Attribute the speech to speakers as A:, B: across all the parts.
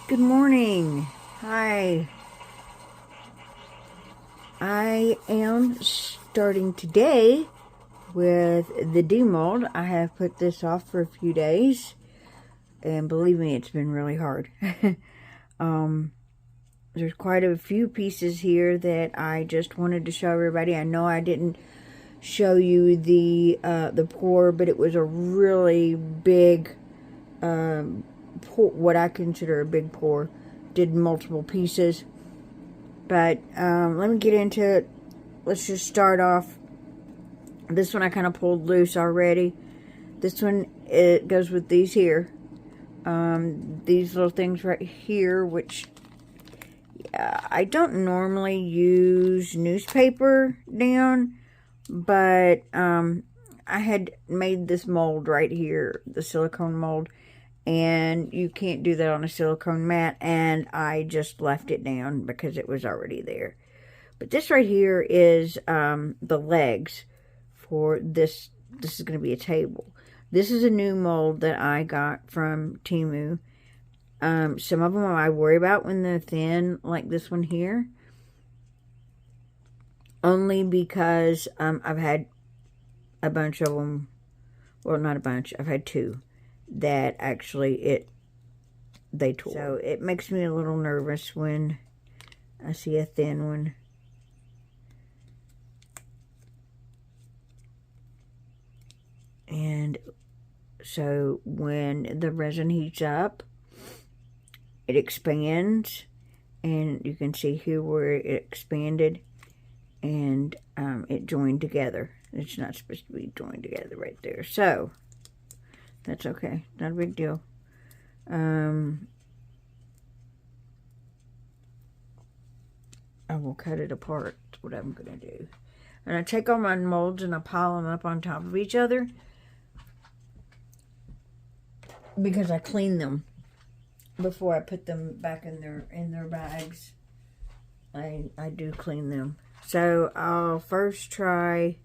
A: Good morning. Hi. I am starting today with the demold. I have put this off for a few days, and believe me, it's been really hard. There's quite a few pieces here that I just wanted to show everybody. I know I didn't show you the pour, but it was a really big pour, what I consider a big pour. Did multiple pieces. But let me get into it. Let's just start off. This one I kind of pulled loose already. This one, it goes with these here. These little things right here, which I don't normally use newspaper down, but I had made this mold right here, the silicone mold, and you can't do that on a silicone mat, and I just left it down because it was already there. But this right here is the legs for this. This is going to be a table. This is a new mold that I got from Temu. Some of them I worry about when they're thin, like this one here. Only because I've had a bunch of them. Well, not a bunch. I've had two that actually they tore. So it makes me a little nervous when I see a thin one. And so when the resin heats up, it expands, and you can see here where it expanded, and it joined together. It's not supposed to be joined together right there. So that's okay. Not a big deal. I will cut it apart. That's what I'm going to do. And I take all my molds and I pile them up on top of each other, because I clean them before I put them back in their bags. I do clean them. So I'll first try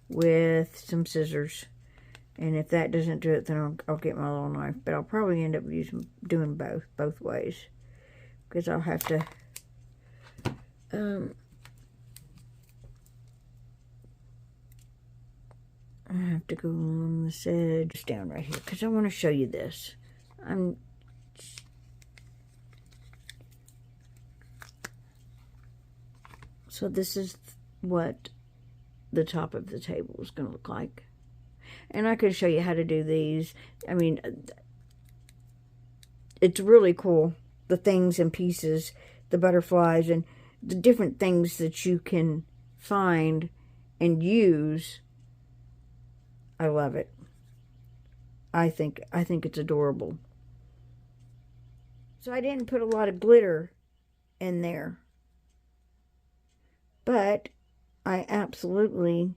A: with some scissors. And if that doesn't do it, then I'll get my little knife. But I'll probably end up doing both ways. Because I'll have to go along this edge down right here. Because I want to show you this. So this is what the top of the table is going to look like. And I could show you how to do these. I mean, it's really cool. The things and pieces, the butterflies, and the different things that you can find and use. I love it. I think it's adorable. So I didn't put a lot of glitter in there, but I absolutely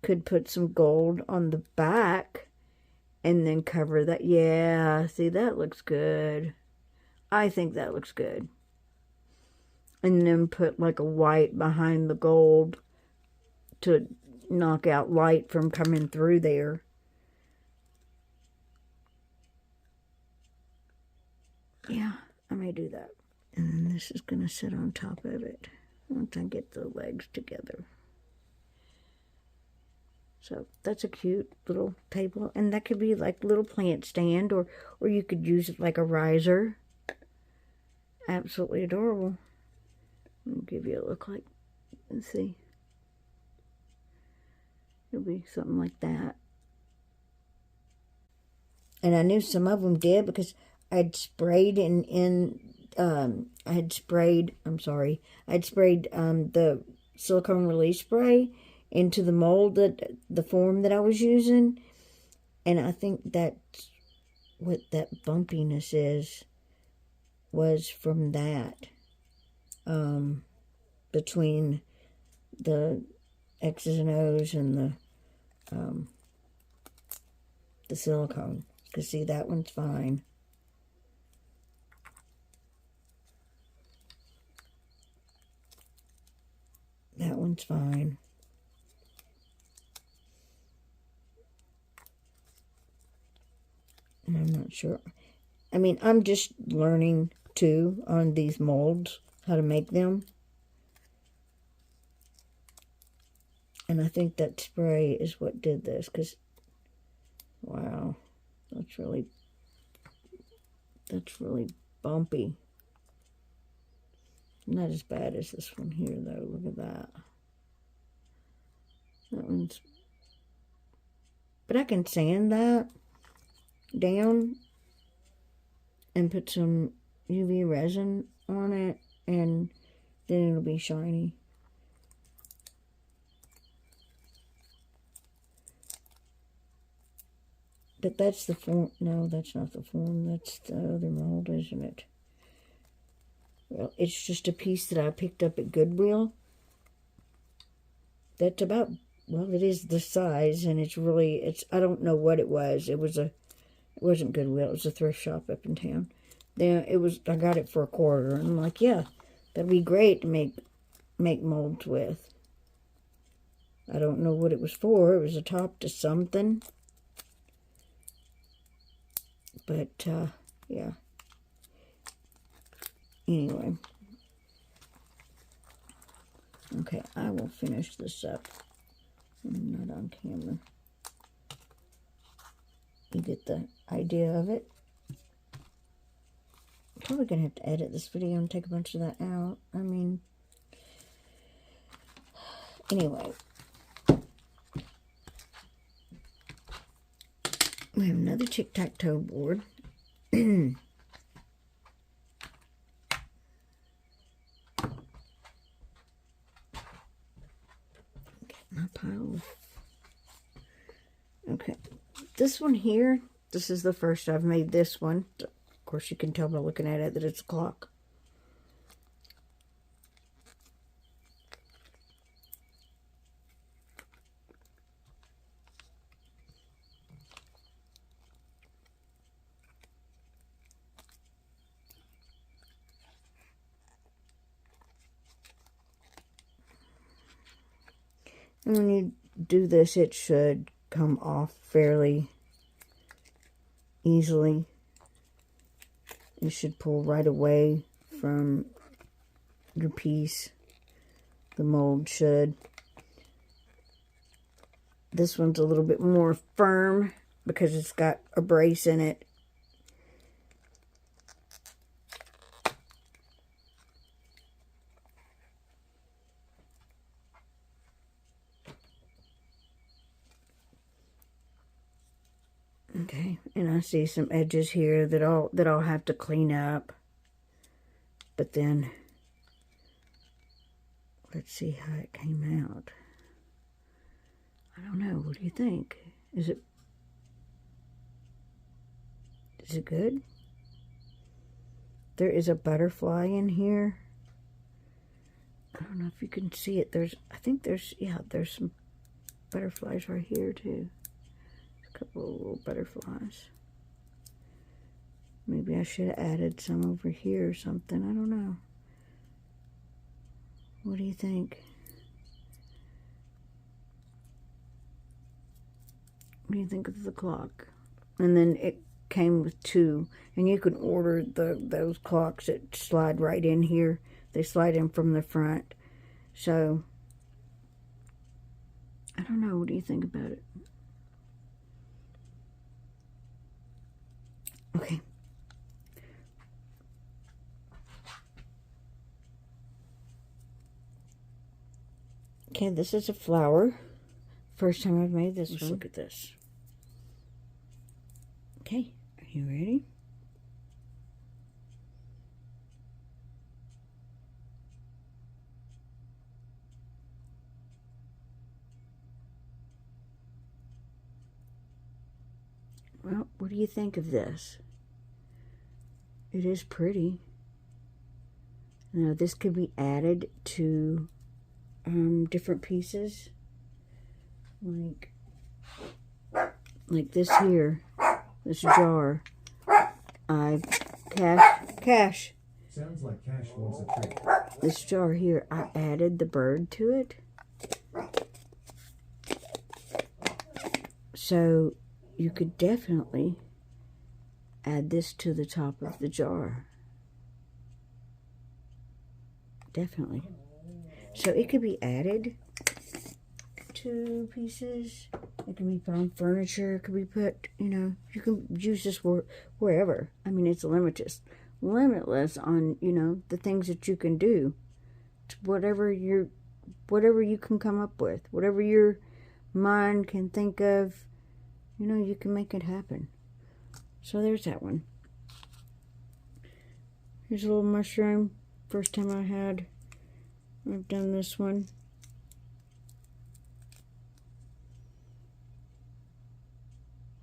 A: could put some gold on the back and then cover that. Yeah, see, that looks good. I think that looks good. And then put like a white behind the gold to knock out light from coming through there. Yeah, I may do that. And then this is going to sit on top of it once I get the legs together. So that's a cute little table. And that could be like a little plant stand, or you could use it like a riser. Absolutely adorable. I'll give you a look like, let's see. It'll be something like that. And I knew some of them did because I'd sprayed I'd sprayed the silicone release spray into the mold, the form that I was using. And I think that's what that bumpiness was from that. Between the X's and O's and the silicone. Because see, that one's fine. That one's fine. And I'm not sure. I mean, I'm just learning too on these molds, how to make them. And I think that spray is what did this, because, wow, that's really bumpy. Not as bad as this one here, though. Look at that. That one's... But I can sand that down and put some UV resin on it, and then it'll be shiny. But that's the form. No, that's not the form. That's the other mold, isn't it? Well, it's just a piece that I picked up at Goodwill. That's about, well, it is the size, and it's really, I don't know what it was. It wasn't Goodwill. It was a thrift shop up in town. Then I got it for $1, and I'm like, yeah, that'd be great to make molds with. I don't know what it was for. It was a top to something. But, yeah. Anyway. Okay, I will finish this up. I'm not on camera. You get the idea of it. I'm probably going to have to edit this video and take a bunch of that out. I mean, anyway. We have another tic-tac-toe board. Get my pile of... Okay. This one here, this is the first I've made this one. Of course, you can tell by looking at it that it's a clock. And when you do this, it should come off fairly easily. You should pull right away from your piece. The mold should. This one's a little bit more firm because it's got a brace in it. Okay, and I see some edges here that I'll have to clean up. But then, let's see how it came out. I don't know. What do you think? Is it good? There is a butterfly in here. I don't know if you can see it. I think there's some butterflies right here too. A couple of little butterflies. Maybe I should have added some over here or something. I don't know. What do you think? What do you think of the clock? And then it came with 2. And you can order those clocks that slide right in here. They slide in from the front. So, I don't know. What do you think about it? Okay. Okay, this is a flower. First time I've made this one. Let's look at this. Okay, are you ready? Well, what do you think of this? It is pretty. Now, this could be added to different pieces. Like this here. This jar. Cash.
B: Sounds like Cash wants a treat.
A: This jar here, I added the bird to it. So, you could definitely add this to the top of the jar. definitely. So it could be added to pieces. It can be put on furniture. It could be put, you know, you can use this wherever. I mean, it's limitless on, you know, the things that you can do. It's whatever you can come up with, whatever your mind can think of, you know, you can make it happen. So there's that one. Here's a little mushroom. First time I've done this one.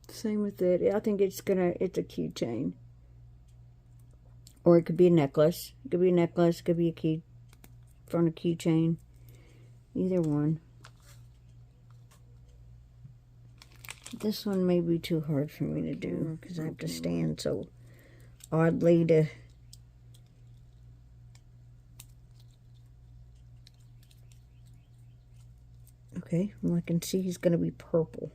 A: Same with it. I think it's a keychain. Or it could be a necklace. It could be a necklace, it could be a key from a keychain. Either one. This one may be too hard for me to do because I have to stand so oddly to... Okay, well, I can see he's going to be purple.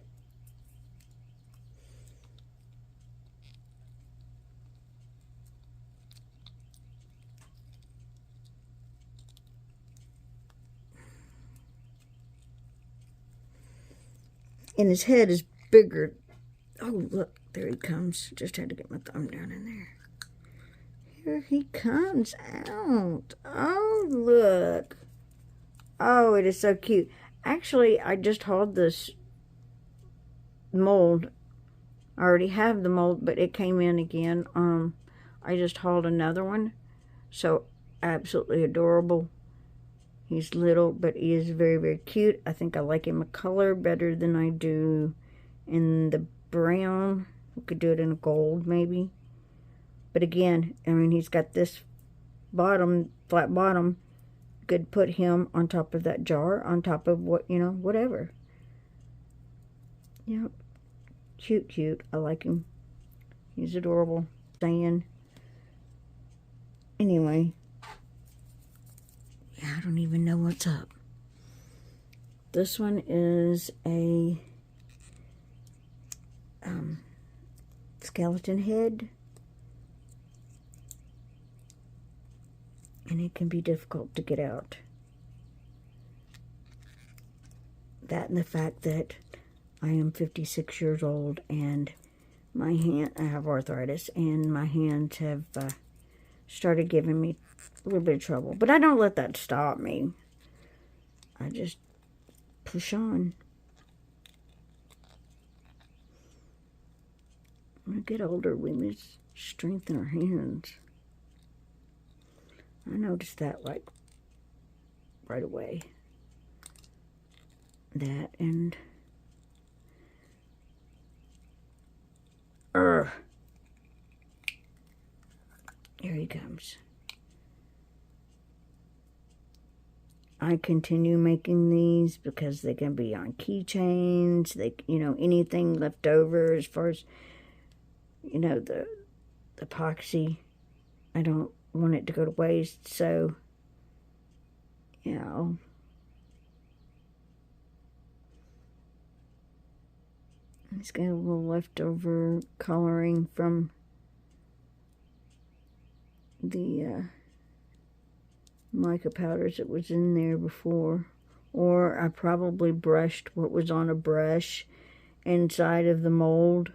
A: And his head is bigger. Oh, look, there he comes. Just had to get my thumb down in there. Here he comes out. Oh, look. Oh, it is so cute. Actually, I just hauled this mold. I already have the mold, but it came in again. I just hauled another one. So, absolutely adorable. He's little, but he is very, very cute. I think I like him a color better than I do in the brown. We could do it in a gold, maybe. But again, I mean, he's got this bottom, flat bottom. Could put him on top of that jar, on top of what, you know, whatever. Yep. Cute, cute. I like him. He's adorable. Saying. Anyway. I don't even know what's up. This one is a skeleton head. And it can be difficult to get out. That and the fact that I am 56 years old and my hand, I have arthritis, and my hands have started giving me a little bit of trouble. But I don't let that stop me. I just push on. When we get older, we lose strength in our hands. I noticed that, like, right away. That and... Here he comes. I continue making these because they can be on keychains. They, you know, anything left over as far as, you know, the epoxy. I don't want it to go to waste, so, you know. It's got a little leftover coloring from the mica powders that was in there before. Or I probably brushed what was on a brush inside of the mold.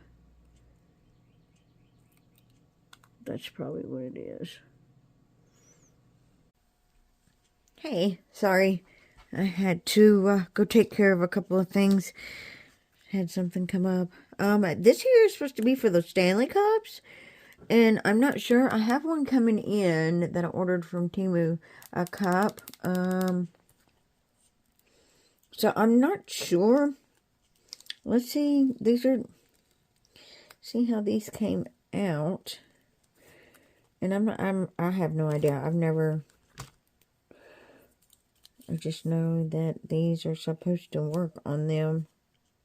A: That's probably what it is. Hey, sorry. I had to go take care of a couple of things. Had something come up. This here is supposed to be for the Stanley Cups. And I'm not sure. I have one coming in that I ordered from Temu. A cup. So I'm not sure. Let's see. See how these came out. And I have no idea. I just know that these are supposed to work on them.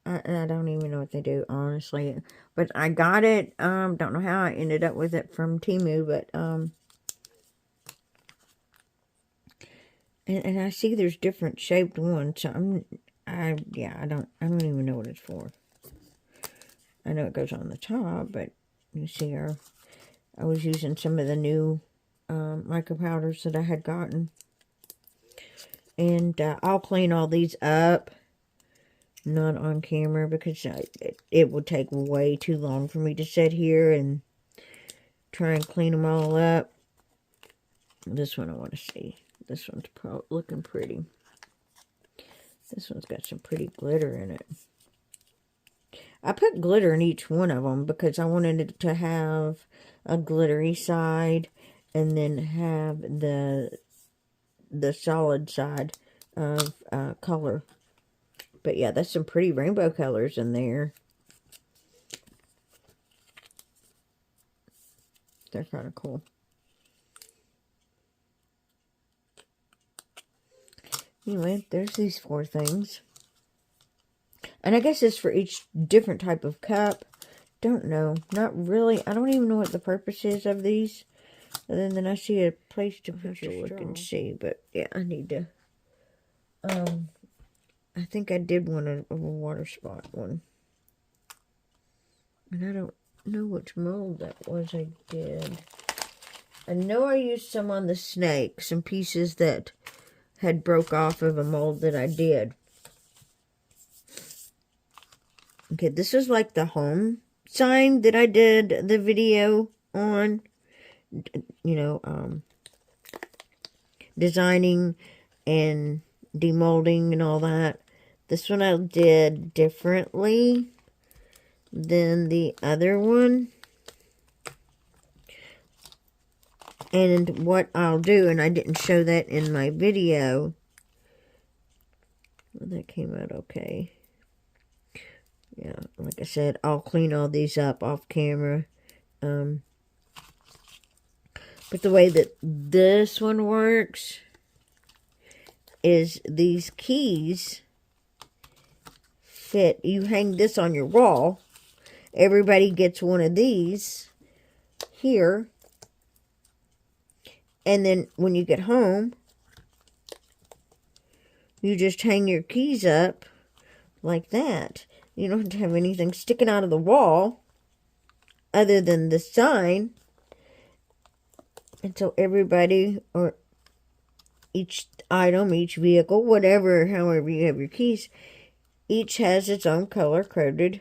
A: I don't even know what they do, honestly. But I got it. Don't know how I ended up with it from Temu, but and I see there's different shaped ones. So I don't even know what it's for. I know it goes on the top, but you see, I was using some of the new mica powders that I had gotten. And I'll clean all these up. Not on camera because it would take way too long for me to sit here and try and clean them all up. This one I want to see. This one's looking pretty. This one's got some pretty glitter in it. I put glitter in each one of them because I wanted it to have a glittery side and then have the solid side of color. But yeah, that's some pretty rainbow colors in there. They're kind of cool. Anyway, there's these 4 things. And I guess it's for each different type of cup. Don't know. Not really. I don't even know what the purpose is of these. Other than I see a place to put your look and see. But yeah, I need to. I think I did one of a water spot one. And I don't know which mold that was I did. I know I used some on the snake. Some pieces that had broke off of a mold that I did. Okay, this is like the home sign that I did the video on. You know, designing and demolding and all that. This one I did differently than the other one. And what I'll do, and I didn't show that in my video. Well, that came out okay. Yeah, like I said, I'll clean all these up off camera. But the way that this one works is these keys fit. You hang this on your wall. Everybody gets one of these here. And then when you get home, you just hang your keys up like that. You don't have to have anything sticking out of the wall other than the sign. And so everybody, or each item, each vehicle, whatever, however you have your keys, each has its own color-coded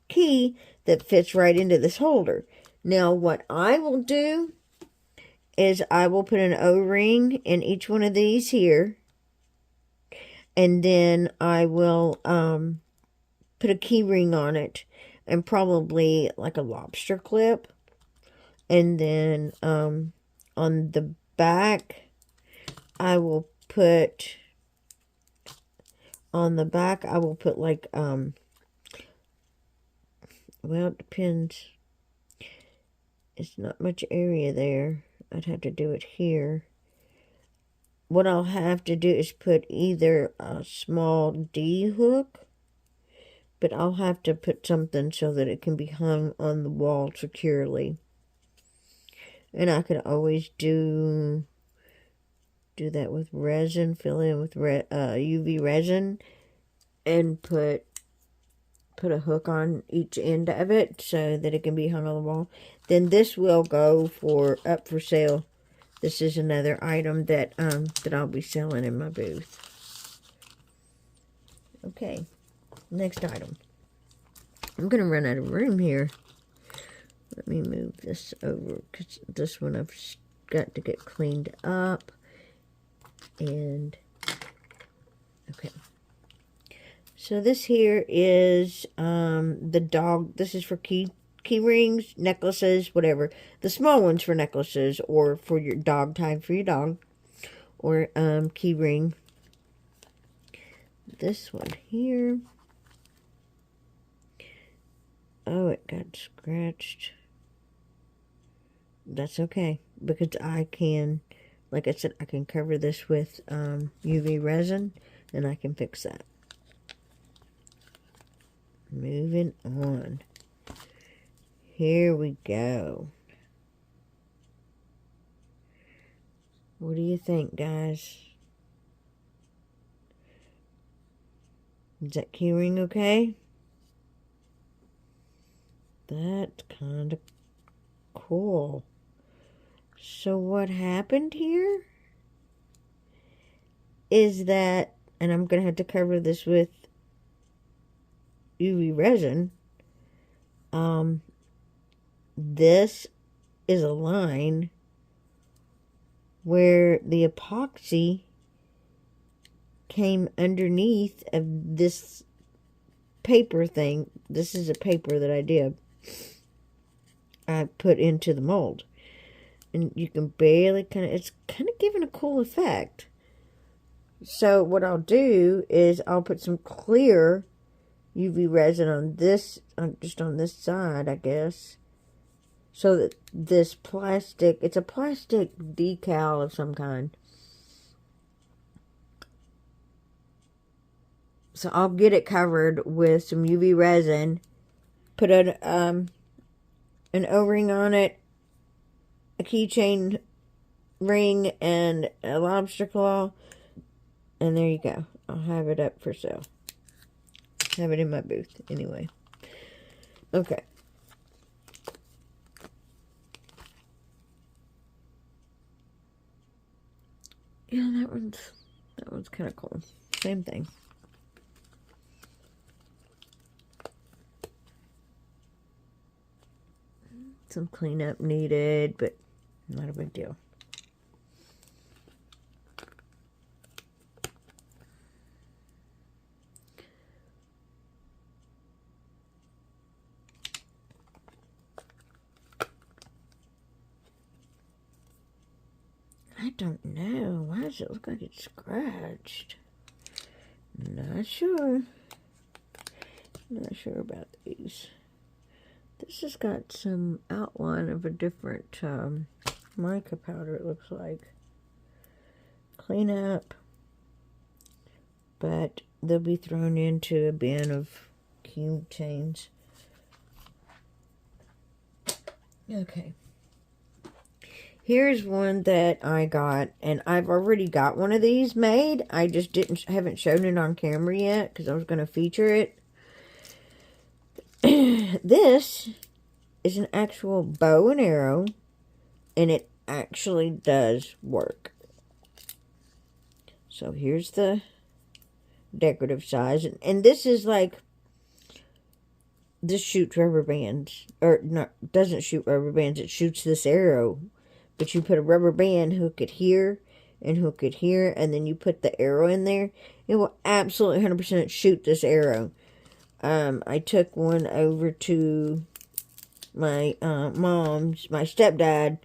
A: key that fits right into this holder. Now, what I will do is I will put an O-ring in each one of these here. And then I will put a key ring on it. And probably like a lobster clip. And then on the back, I will put... On the back, I will put like... well, it depends. It's not much area there. I'd have to do it here. What I'll have to do is put either a small D hook, but I'll have to put something so that it can be hung on the wall securely. And I could always do that with resin, fill in with UV resin, and put a hook on each end of it so that it can be hung on the wall. Then this will go up for sale. This is another item that I'll be selling in my booth. Okay, next item. I'm gonna run out of room here. Let me move this over because this one I've got to get cleaned up. And okay. So this here is the dog. This is for key rings, necklaces, whatever. The small ones for necklaces or for your dog, tied for your dog. Or key ring. This one here. Oh, it got scratched. That's okay. Because I can, like I said, I can cover this with UV resin. And I can fix that. Moving on. Here we go. What do you think, guys? Is that keyring okay? That's kind of cool. So what happened here is that, and I'm going to have to cover this with UV resin, this is a line where the epoxy came underneath of this paper thing. This is a paper that I put into the mold. And you can barely it's kind of giving a cool effect. So what I'll do is I'll put some clear UV resin on this, just on this side, I guess. So that this plastic, it's a plastic decal of some kind. So I'll get it covered with some UV resin, put an O-ring on it, a keychain ring, and a lobster claw, and there you go. I'll have it up for sale. Have it in my booth, anyway. Okay. Yeah, that one's kind of cool. Same thing. Some cleanup needed, but not a big deal. I don't know. Why does it look like it's scratched? Not sure. Not sure about these. This has got some outline of a different mica powder, it looks like. Clean up. But they'll be thrown into a bin of cube chains. Okay. Here's one that I got, and I've already got one of these made. I just haven't shown it on camera yet because I was going to feature it. This is an actual bow and arrow, and it actually does work. So here's the decorative size, and this is like, this shoots rubber bands, or not, doesn't shoot rubber bands, it shoots this arrow. But you put a rubber band, hook it here, and hook it here, and then you put the arrow in there. It will absolutely 100% shoot this arrow. I took one over to my mom's, my stepdad.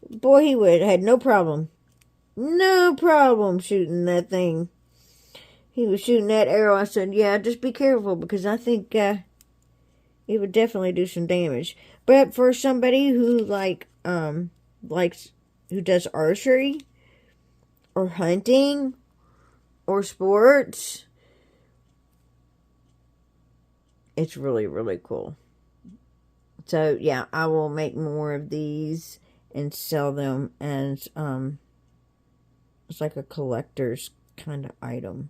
A: Boy, he had no problem shooting that thing. He was shooting that arrow. I said, yeah, just be careful, because I think it would definitely do some damage. But for somebody who who does archery or hunting or sports, it's really, really cool. So yeah, I will make more of these and sell them as it's like a collector's kind of item.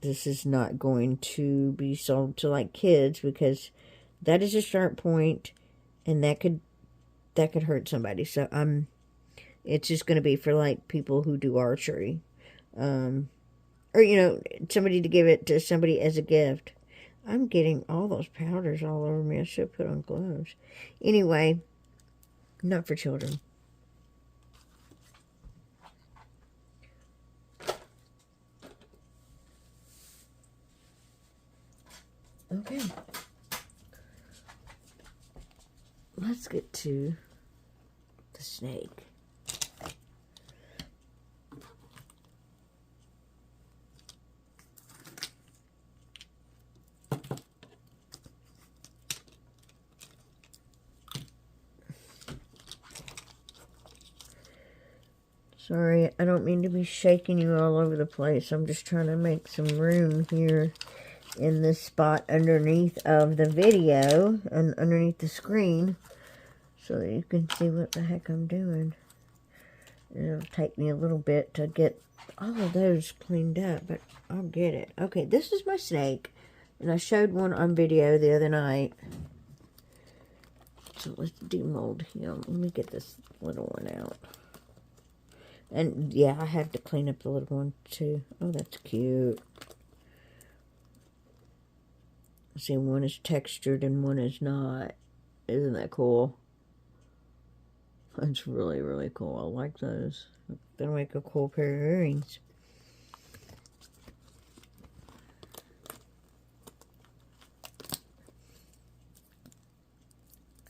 A: This is not going to be sold to like kids, because that is a sharp point, and that could hurt somebody. So it's just going to be for like people who do archery, or somebody to give it to somebody as a gift. I'm getting all those powders all over me. I should put on gloves. Anyway, not for children. Okay. Let's get to the snake. Sorry, I don't mean to be shaking you all over the place. I'm just trying to make some room here in this spot underneath of the video and underneath the screen, so that you can see what the heck I'm doing. It'll take me a little bit to get all of those cleaned up, but I'll get it. Okay, this is my snake, and I showed one on video the other night. So let's demold him. Let me get this little one out. And yeah, I had to clean up the little one too. Oh, that's cute. See, one is textured and one is not. Isn't that cool? That's really, really cool. I like those. They'll make a cool pair of earrings.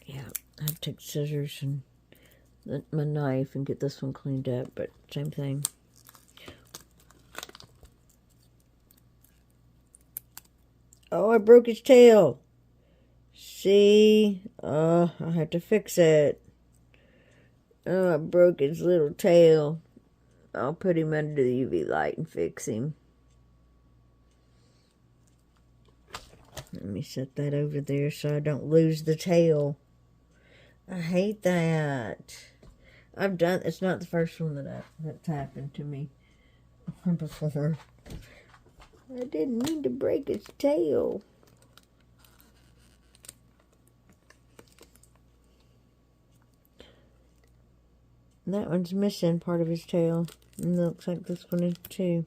A: Yeah, I have to take scissors and my knife and get this one cleaned up, but same thing. Oh, I broke his tail. See? I have to fix it. Oh, I broke his little tail. I'll put him under the UV light and fix him. Let me set that over there so I don't lose the tail. I hate that. It's not the first one that's happened to me before. I didn't mean to break its tail. And that one's missing part of his tail. And it looks like this one is too.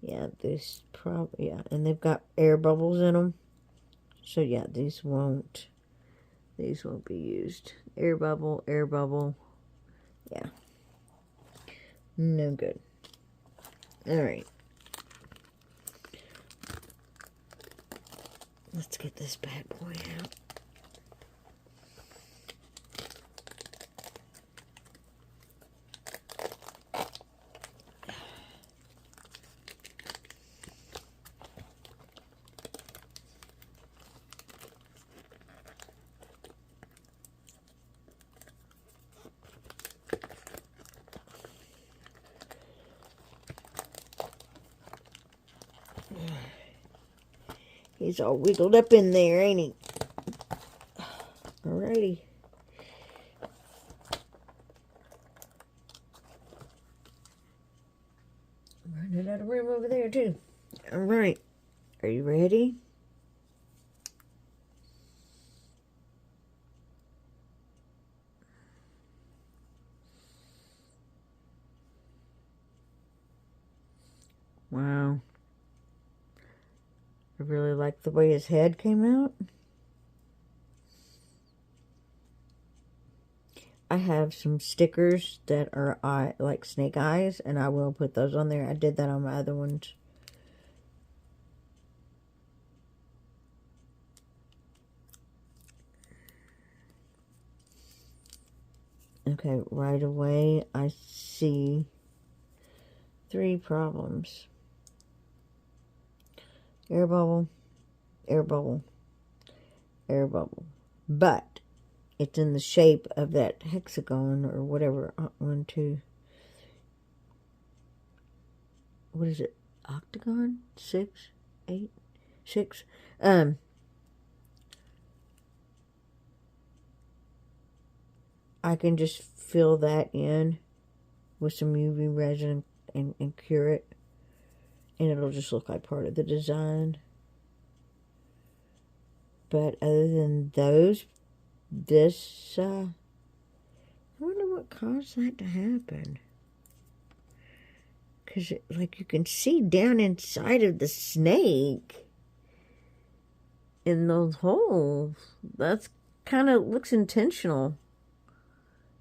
A: Yeah, and they've got air bubbles in them. So yeah, these won't be used. Air bubble. Yeah. No good. Alright. Let's get this bad boy out. He's all wiggled up in there, ain't he? Alrighty. I'm running out of room over there, too. Alright. Are you ready? Wow. I really like the way his head came out. I have some stickers that are like snake eyes, and I will put those on there. I did that on my other ones. Okay, right away I see 3 problems. Air bubble, air bubble, air bubble. But it's in the shape of that hexagon or whatever. 1, 2. What is it? Octagon? 6, 8, 6. I can just fill that in with some UV resin and cure it. And it'll just look like part of the design. But other than those, I wonder what caused that to happen. Because, like, you can see down inside of the snake in those holes. That's kind of looks intentional.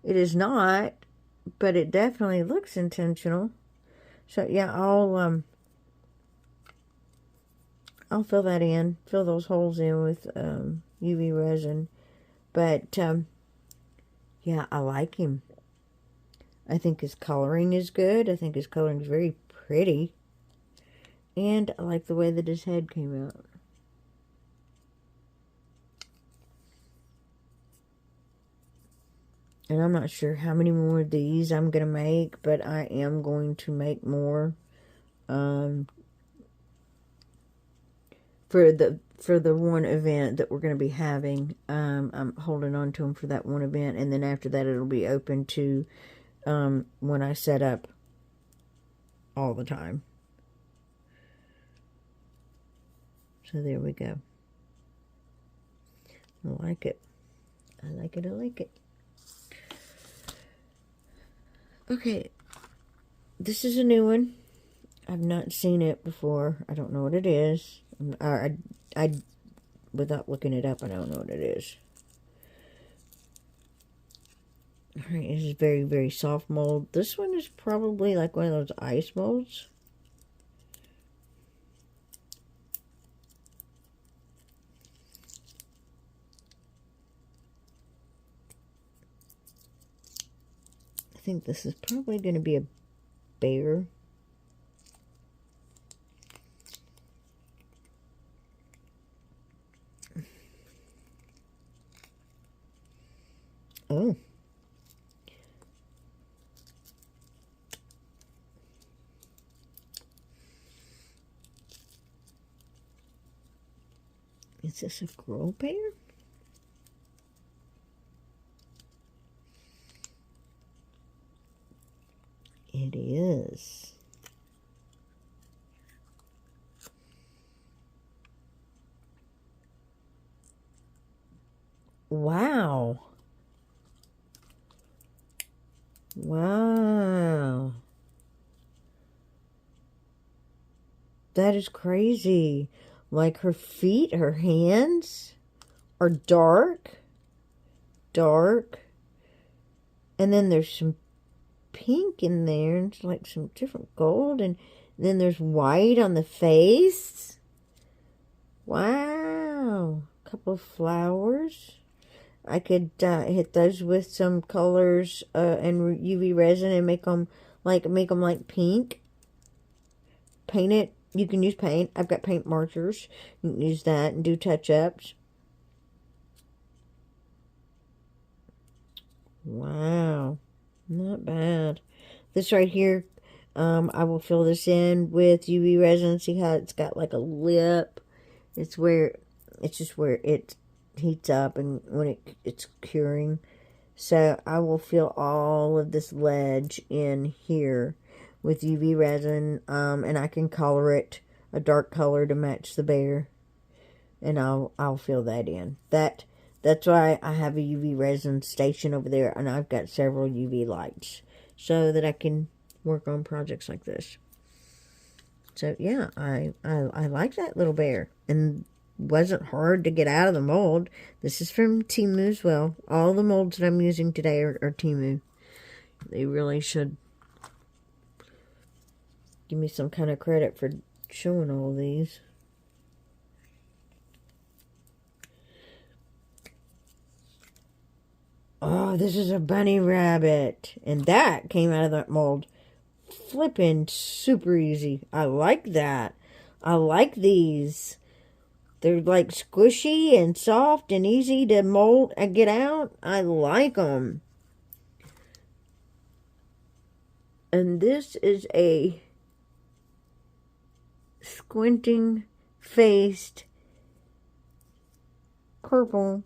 A: It is not, but it definitely looks intentional. So, yeah, I'll fill that in. Fill those holes in with UV resin. But, yeah, I like him. I think his coloring is good. I think his coloring is very pretty. And I like the way that his head came out. And I'm not sure how many more of these I'm going to make, but I am going to make more. For the one event that we're going to be having. I'm holding on to them for that one event. And then after that, it'll be open to when I set up all the time. So there we go. I like it. I like it. Okay, this is a new one. I've not seen it before. I don't know what it is. Without looking it up, I don't know what it is. Alright, this is very, very soft mold. This one is probably like one of those ice molds. I think this is probably going to be a bear. Oh. Is this a girl bear? It is. Wow. Wow. That is crazy. Like her feet, her hands are dark. Dark. And then there's some pink in there. It's like some different gold. And then there's white on the face. Wow. A couple of flowers. I could hit those with some colors and UV resin and make them like pink. Paint it. You can use paint. I've got paint markers. You can use that and do touch-ups. Wow. Not bad. This right here, I will fill this in with UV resin. See how it's got like a lip? It's just where it heats up and when it's curing. So I will fill all of this ledge in here with UV resin, and I can color it a dark color to match the bear, and I'll fill that in. That's why I have a UV resin station over there, and I've got several UV lights so that I can work on projects like this. So yeah, I like that little bear, and wasn't hard to get out of the mold. This is from Temu as well. All the molds that I'm using today are Temu. They really should give me some kind of credit for showing all these. Oh, this is a bunny rabbit. And that came out of that mold flipping super easy. I like that. I like these. They're like squishy and soft and easy to mold and get out. I like them. And this is a squinting faced purple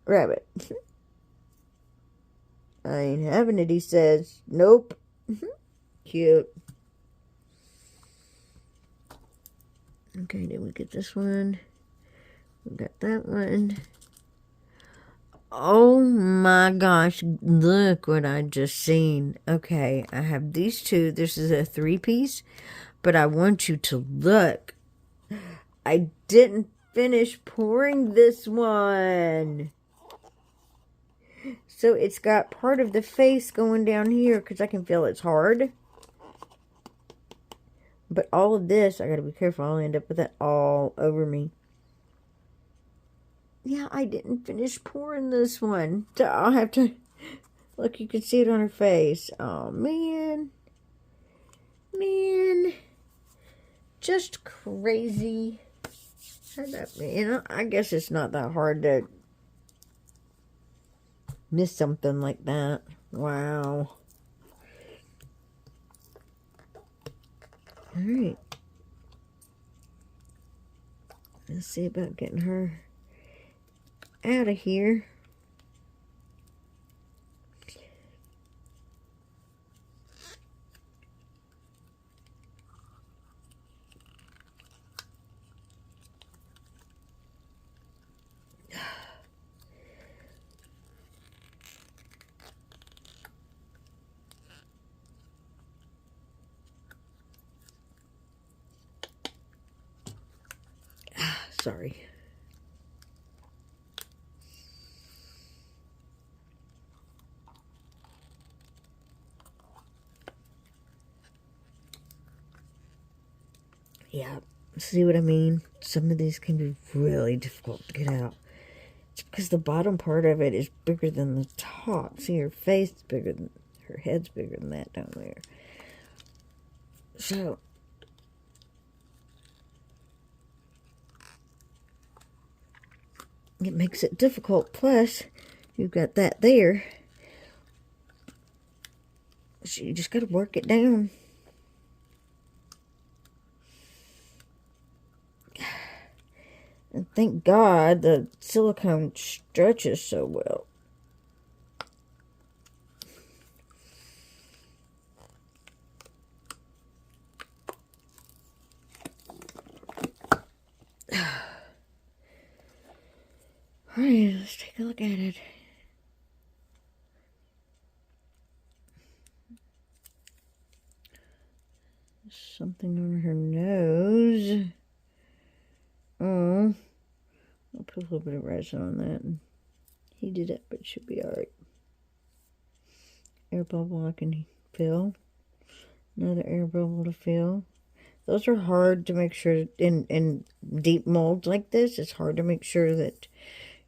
A: rabbit. I ain't having it, he says. Nope. Cute. Okay, did we get this one? We got that one. Oh my gosh, look what I just seen. Okay, I have these two. This is a 3-piece, but I want you to look. I didn't finish pouring this one. So it's got part of the face going down here because I can feel it's hard. But all of this, I gotta be careful. I'll end up with that all over me. Yeah, I didn't finish pouring this one. So I'll have to... Look, you can see it on her face. Oh, man. Man. Just crazy. You know, I guess it's not that hard to miss something like that. Wow. Alright. Let's see about getting her out of here. Sorry. Yeah, see what I mean? Some of these can be really difficult to get out. It's because the bottom part of it is bigger than the top. See, her face is bigger than, her head's bigger than that down there. So, it makes it difficult. Plus, you've got that there. So you just got to work it down. And thank God the silicone stretches so well. Alright, let's take a look at it. Something on her nose. Oh, I'll put a little bit of resin on that and heat it up, but it should be alright. Air bubble I can fill. Another air bubble to fill. Those are hard to make sure in deep molds like this. It's hard to make sure that,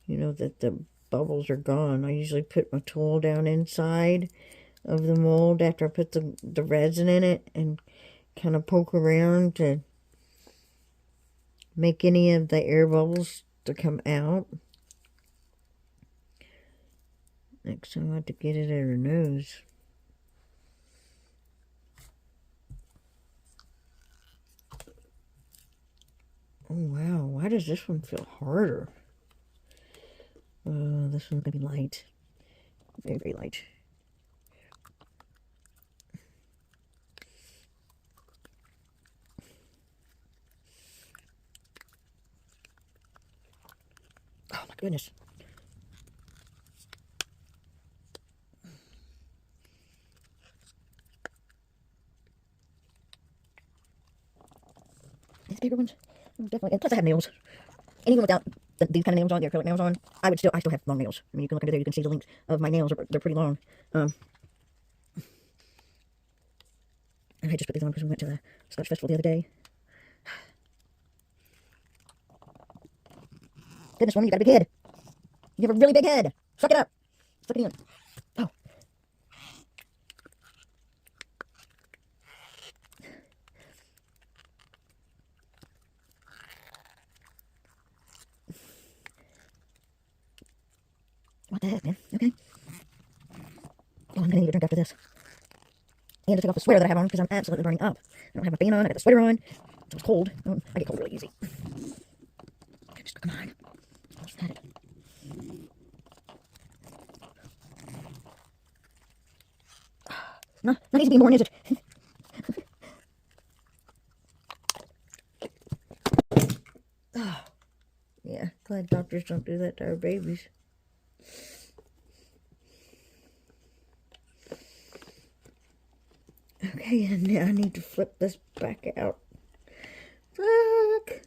A: you know, that the bubbles are gone. I usually put my tool down inside of the mold after I put the resin in it and kind of poke around to make any of the air bubbles to come out. Next time I have to get it at her nose. Oh wow, why does this one feel harder? This one's gonna be light. Very, very light. Oh my goodness. These bigger ones, definitely. And plus, I have nails. Anyone without these kind of nails on, the acrylic nails on, I still have long nails. I mean, you can look under there, you can see the length of my nails. They're pretty long. And I just put these on because we went to the Scotch Festival the other day. Goodness, woman, you got a big head. You have a really big head. Suck it up. Suck it in. Oh. What the heck, man? Okay. Oh, I'm gonna need a drink after this. And to take off the sweater that I have on because I'm absolutely burning up. I don't have my fan on. I got the sweater on. It's cold. I get cold really easy. Just, come on. Almost had it. No, not easy to be born, is it? Oh, yeah, glad doctors don't do that to our babies. Okay, and now I need to flip this back out. Fuck!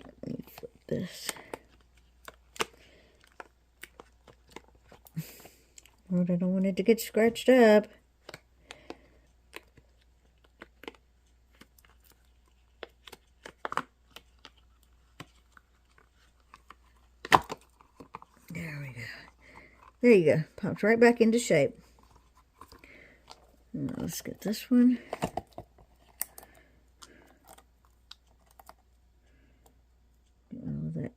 A: Let me flip this. Lord, I don't want it to get scratched up. There we go. There you go. Pops right back into shape. Now let's get this one. Get all that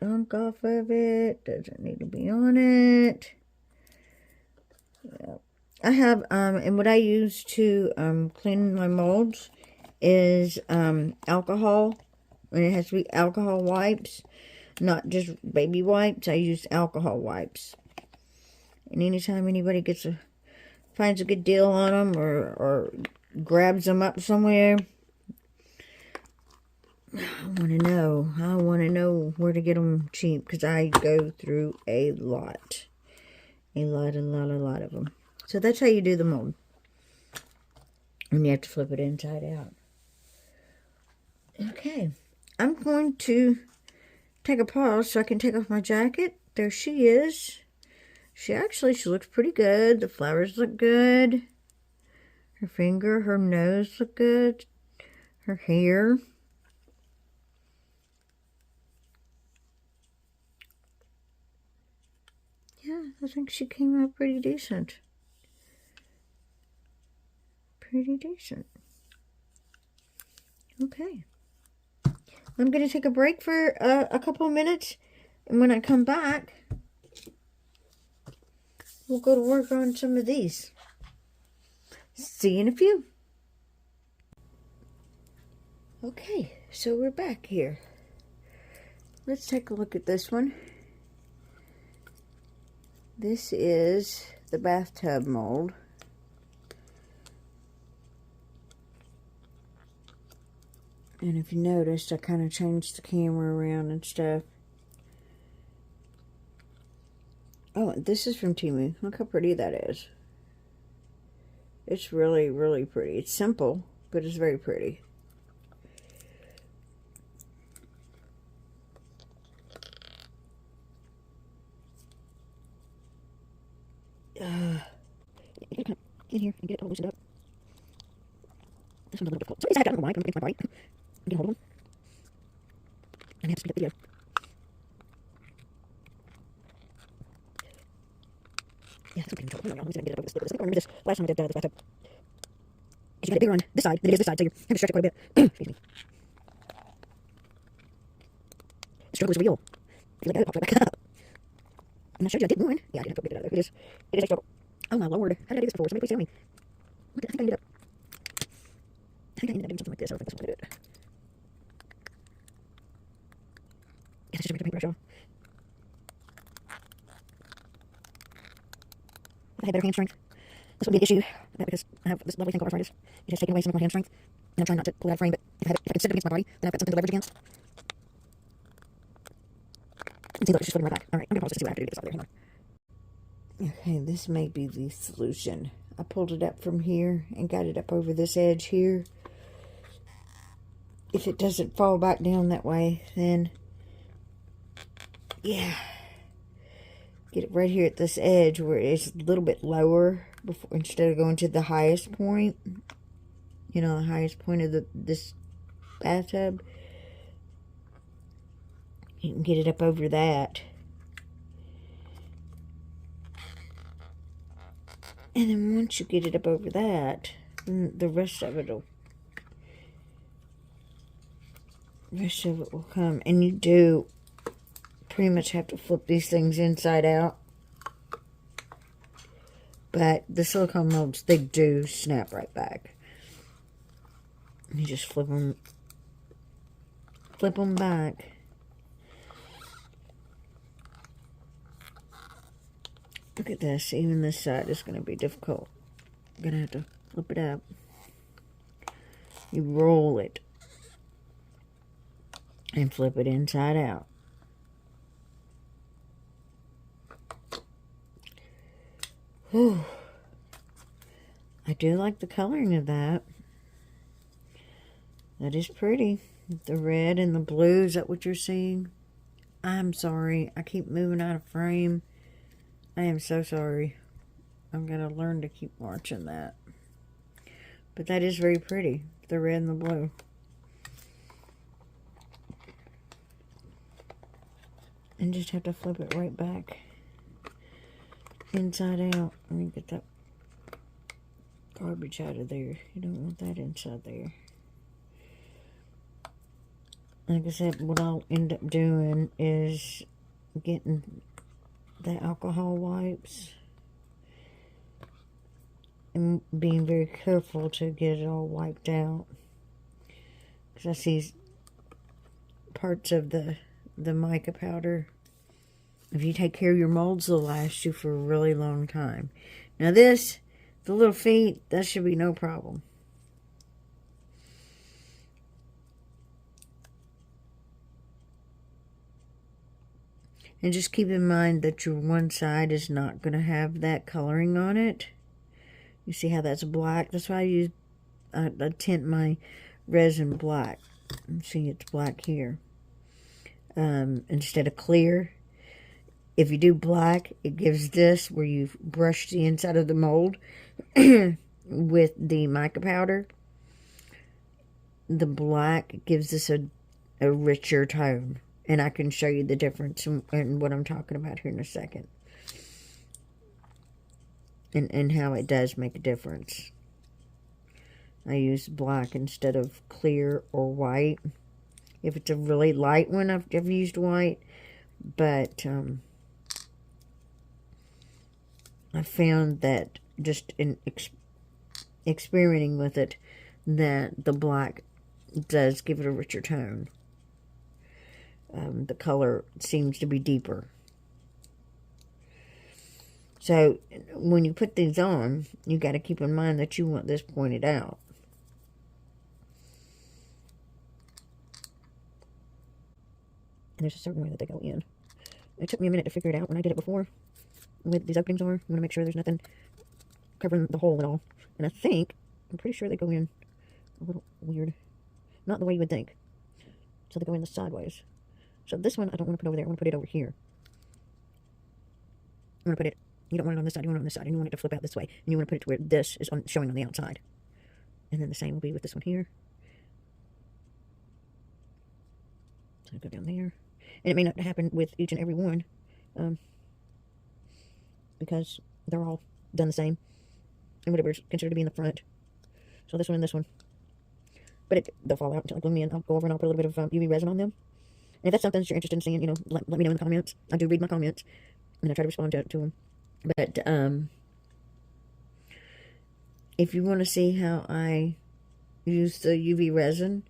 A: gunk off of it. Doesn't need to be on it. Yeah. I have, and what I use to clean my molds is alcohol. And it has to be alcohol wipes, not just baby wipes. I use alcohol wipes. And anytime anybody finds a good deal on them or grabs them up somewhere, I want to know. I want to know where to get them cheap because I go through a lot. A lot of them. So that's how you do the mold. And you have to flip it inside out. Okay, I'm going to take a pause so I can take off my jacket. There she is. She looks pretty good. The flowers look good. Her finger, her nose look good. Her hair. Yeah, I think she came out pretty decent. Pretty decent. Okay. I'm going to take a break for a couple of minutes. And when I come back, we'll go to work on some of these. See you in a few. Okay, so we're back here. Let's take a look at this one. This is the bathtub mold. And if you noticed, I kind of changed the camera around and stuff. Oh, this is from Temu. Look how pretty that is. It's really, really pretty. It's simple, but it's very pretty. Get in here and get it all loosened up. This one's a little difficult. Somebody's had it. I don't know why. I'm against my bite. I'm getting hold of them. And I have to speed up the video. Yeah, that's okay. Let me see if I can get it over this. I think I remember this last time I did the bathtub. Because you got it bigger on this side than it is this side, so you're having to stretch it quite a bit. Excuse me. The struggle is real. If you let go, it pops right back up. And I showed you I did one. Yeah, I didn't have to get it out of there. It is a struggle. Oh my lord. How did I do this before? Somebody please tell me. What did I think I ended up? I think I ended up doing something like this. I don't think that's what I did. Yeah, let's just rip the paintbrush off. If I had better hand strength, this would be an issue. Because I have this lovely thing called arthritis. It has taken away some of my hand strength. And I'm trying not to pull it out of frame, but if I can sit it against my body, then I've got something to leverage against. And see, look, it's just floating right back. Alright, I'm gonna pause this and see what I have to do to get this out of there. Hang on. Okay, this may be the solution. I pulled it up from here and got it up over this edge here. If it doesn't fall back down that way, then yeah, get it right here at this edge where it's a little bit lower before, instead of going to the highest point. You know, the highest point of this bathtub. You can get it up over that. And then once you get it up over that, then the rest of it will come. And you do pretty much have to flip these things inside out. But the silicone molds, they do snap right back. You just flip them back. Look at this. Even this side is going to be difficult. I'm going to have to flip it up. You roll it and flip it inside out. Whew. I do like the coloring of that. That is pretty. The red and the blue, is that what you're seeing? I'm sorry. I keep moving out of frame. I am so sorry. I'm going to learn to keep watching that. But that is very pretty. The red and the blue. And just have to flip it right back. Inside out. Let me get that garbage out of there. You don't want that inside there. Like I said, what I'll end up doing is getting the alcohol wipes and being very careful to get it all wiped out, because I see parts of the mica powder. If you take care of your molds, they'll last you for a really long time. Now this, the little feet, that should be no problem. And just keep in mind that your one side is not going to have that coloring on it. You see how that's black? That's why I tint my resin black. See, it's black here. Instead of clear, if you do black, it gives this where you've brushed the inside of the mold with the mica powder. The black gives this a richer tone. And I can show you the difference in what I'm talking about here in a second. And how it does make a difference. I use black instead of clear or white. If it's a really light one, I've used white. But I found that just in experimenting with it, that the black does give it a richer tone. The color seems to be deeper. So when you put these on, you got to keep in mind that you want this pointed out. And there's a certain way that they go in. It took me a minute to figure it out when I did it before. Where these openings are, I want to make sure there's nothing covering the hole at all. And I'm pretty sure they go in a little weird. Not the way you would think. So they go in the sideways. So this one I don't want to put over there. I want to put it over here. I want to put it, you don't want it on this side, you want it on this side, and you want it to flip out this way. And you want to put it to where this is showing on the outside. And then the same will be with this one here. So go down there. And it may not happen with each and every one. Because they're all done the same. And whatever is considered to be in the front. So this one and this one. But they'll fall out until I glue them in. I'll go over and I'll put a little bit of UV resin on them. And if that's something that you're interested in seeing, let me know in the comments. I do read my comments. And I try to respond to them. But, if you want to see how I use the UV resin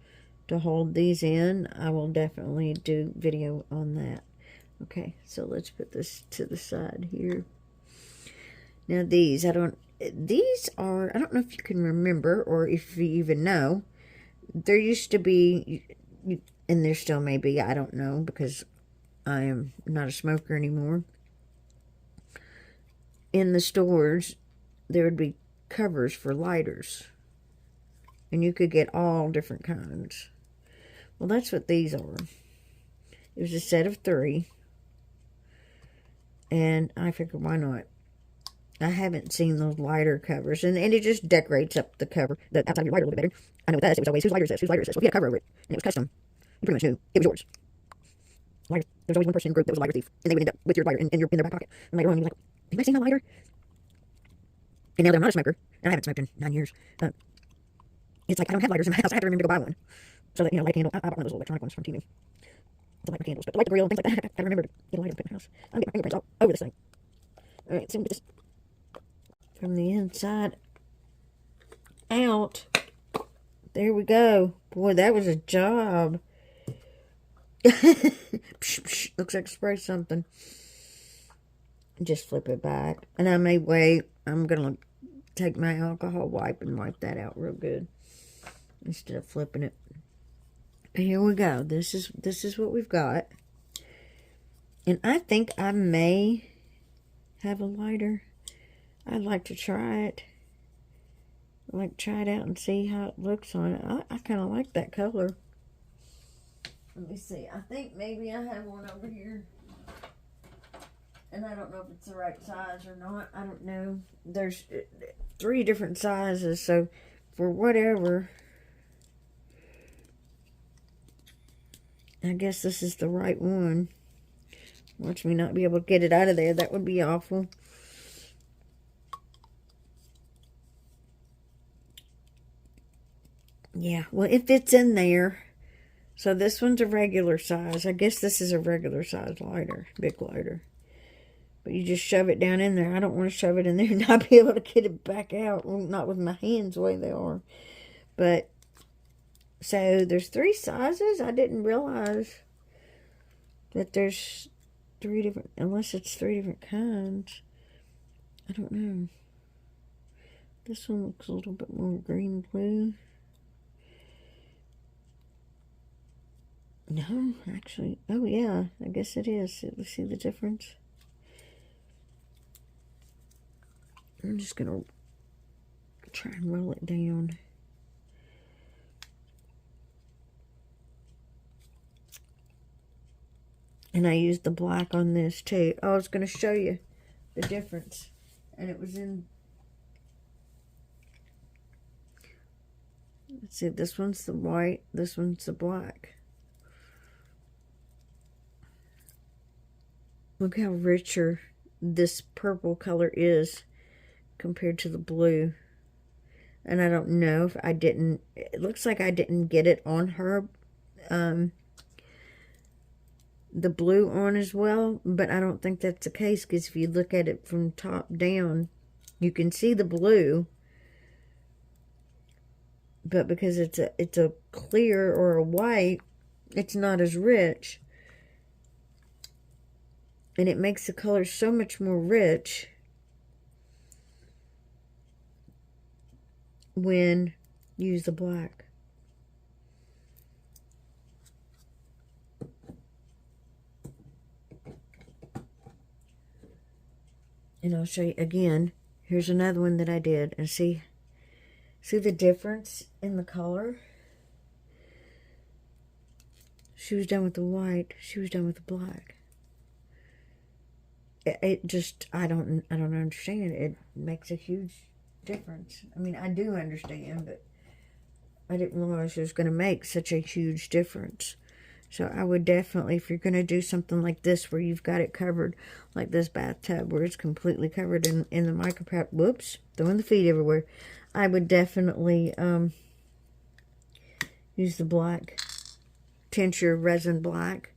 A: to hold these in, I will definitely do video on that. Okay, so let's put this to the side here. Now these, I don't know if you can remember or if you even know. There used to be, and there still may be, I don't know, because I am not a smoker anymore. In the stores, there would be covers for lighters. And you could get all different kinds. Well, that's what these are. It was a set of 3. And I figured, why not? I haven't seen those lighter covers. And it just decorates up the cover, the outside of your lighter a little bit better. I know with us, it was always, whose lighter is this? Whose lighter is this? Well, if you had a cover over it, and it was custom, you pretty much knew it was yours. Lighter. There was always one person in the group that was a lighter thief. And they would end up with your lighter in their back pocket. And later on, you'd be like, have you seen my lighter? And now that I'm not a smoker, and I haven't smoked in 9 years, it's like I don't have lighters in my house. I have to remember to go buy one. So that, light a candle. I bought one of those little electronic ones from Temu. To light my candles, but to light the grill and things like that, I gotta remember to get a lighter to put in my house. I'm getting my fingerprints all over this thing. Alright, so we get this from the inside out. There we go. Boy, that was a job. Looks like spray something. Just flip it back. And I may wait. I'm going to take my alcohol wipe and wipe that out real good. Instead of flipping it. Here we go. This is what we've got. And I think I may have a lighter. I'd like to try it. I'd like to try it out and see how it looks on it. I kind of like that color. Let me see. I think maybe I have one over here. And I don't know if it's the right size or not. I don't know. There's 3 different sizes. So for whatever, I guess this is the right one. Watch me not be able to get it out of there. That would be awful. Yeah, well, it fits in there. So this one's a regular size. I guess this is a regular size lighter. Big lighter. But you just shove it down in there. I don't want to shove it in there and not be able to get it back out. Well, not with my hands the way they are. But, so there's 3 sizes. I didn't realize that there's 3 different, unless it's 3 different kinds. I don't know. This one looks a little bit more green blue. No, actually, oh yeah, I guess it is. Let's see the difference. I'm just going to try and roll it down. And I used the black on this too. I was going to show you the difference. And it was in... Let's see, this one's the white, this one's the black. Look how richer this purple color is compared to the blue. And I don't know if I didn't... It looks like I didn't get it on her... the blue on as well, but I don't think that's the case, because if you look at it from top down, you can see the blue, but because it's a clear or a white, it's not as rich, and it makes the color so much more rich when you use the black. And I'll show you again. Here's another one that I did. And see the difference in the color? She was done with the white. She was done with the black. It just, I don't understand. It makes a huge difference. I mean, I do understand, but I didn't realize it was going to make such a huge difference. So I would definitely, if you're going to do something like this where you've got it covered, like this bathtub where it's completely covered in the micropowder, whoops, throwing the feet everywhere, I would definitely use the black, tincture resin black.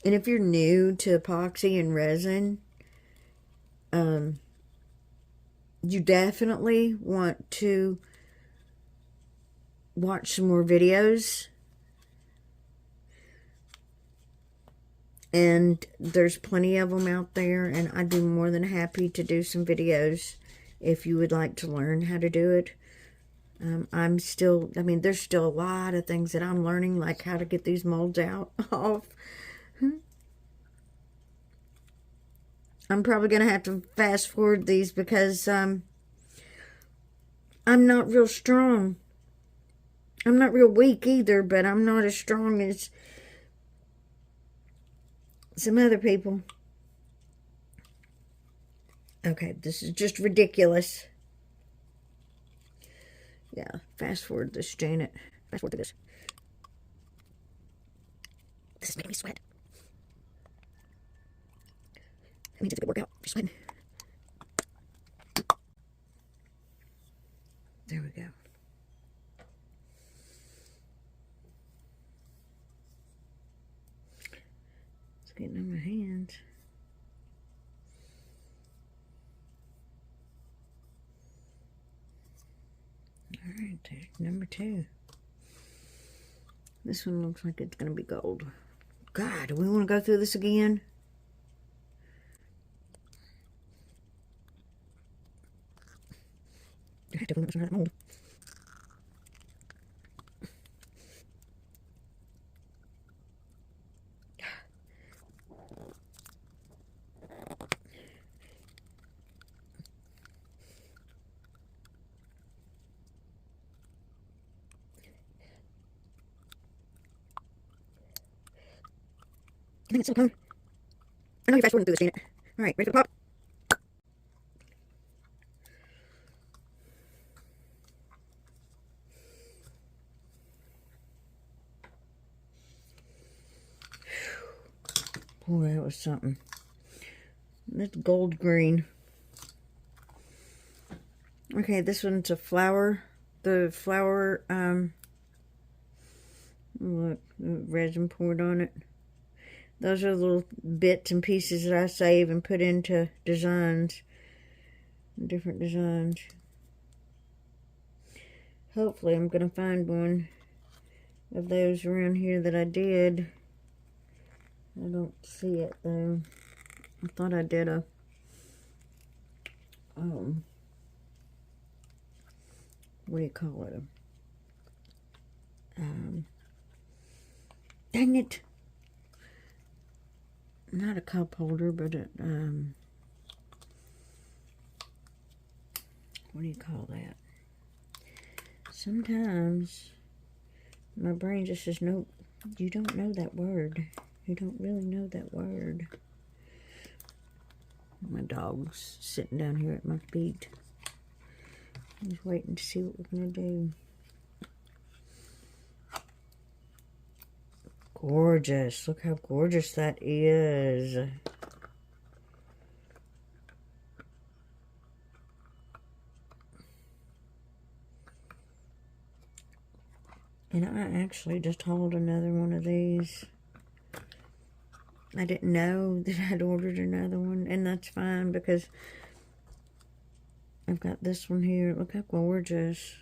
A: And if you're new to epoxy and resin, you definitely want to watch some more videos. And there's plenty of them out there, and I'd be more than happy to do some videos if you would like to learn how to do it. There's still a lot of things that I'm learning, like how to get these molds off. I'm probably going to have to fast forward these because I'm not real strong. I'm not real weak either, but I'm not as strong as some other people. Okay, this is just ridiculous. Yeah, fast forward this, Janet. Fast forward to this. This is making me sweat. That means it's a good workout. You're sweating. There we go. It's getting on my hands. Alright, there's number 2. This one looks like it's going to be gold. God, do we want to go through this again? I have to remember some of that mold. I think it's silicone. I know you're fast forwarding through this, Janet. Alright, ready for the pop? Boy, that was something. That's gold green. Okay, this one's a flower. The flower, look, resin poured on it. Those are little bits and pieces that I save and put into designs. Different designs. Hopefully I'm going to find one of those around here that I did. I don't see it though. I thought I did a what do you call it? Dang it! Not a cup holder, but a what do you call that? Sometimes my brain just says, nope, you don't know that word. who don't really know that word. My dog's sitting down here at my feet. He's waiting to see what we're going to do. Gorgeous. Look how gorgeous that is. And I actually just hauled another one of these. I didn't know that I'd ordered another one, and that's fine because I've got this one here. Look how gorgeous.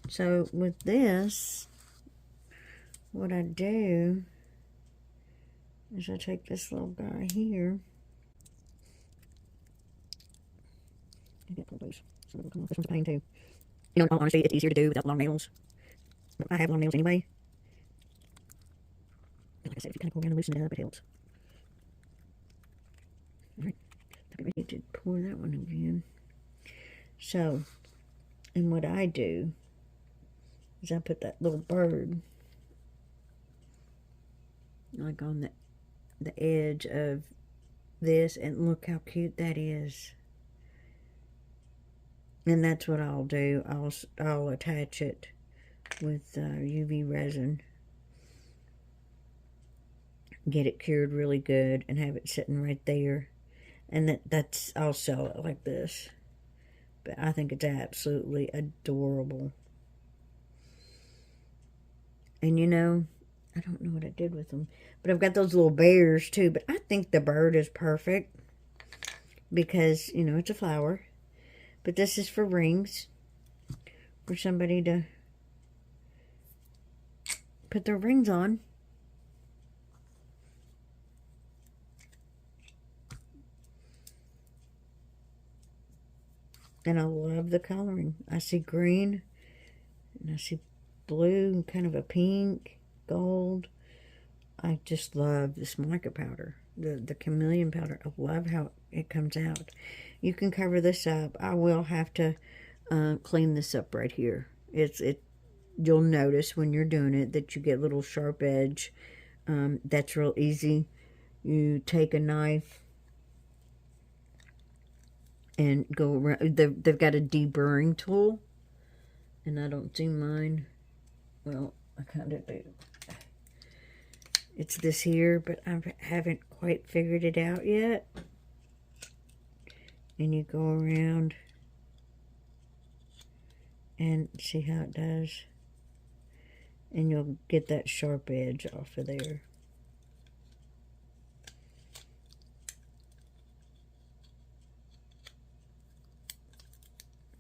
A: So with this, what I do is I take this little guy here. This one's a pain too. You know, in all honesty, it's easier to do without long nails. But I have long nails anyway. And like I said, if you kind of go around and loosen it up, it helps. Alright, I'm ready to pour that one again. So, and what I do is I put that little bird like on the edge of this, and look how cute that is. And that's what I'll do. I'll attach it with UV resin, get it cured really good, and have it sitting right there. And that's I'll sell it like this. But I think it's absolutely adorable. And you know, I don't know what I did with them, but I've got those little bears too. But I think the bird is perfect because, you know, it's a flower. But this is for rings, for somebody to put their rings on. And I love the coloring. I see green, and I see blue, and kind of a pink, gold. I just love this mica powder, the chameleon powder. I love how it comes out. You can cover this up. I will have to clean this up right here. You'll notice when you're doing it that you get a little sharp edge. That's real easy. You take a knife and go around. They've got a deburring tool, and I don't see mine. Well, I kind of do. It's this here, but I haven't quite figured it out yet. And you go around and see how it does. And you'll get that sharp edge off of there.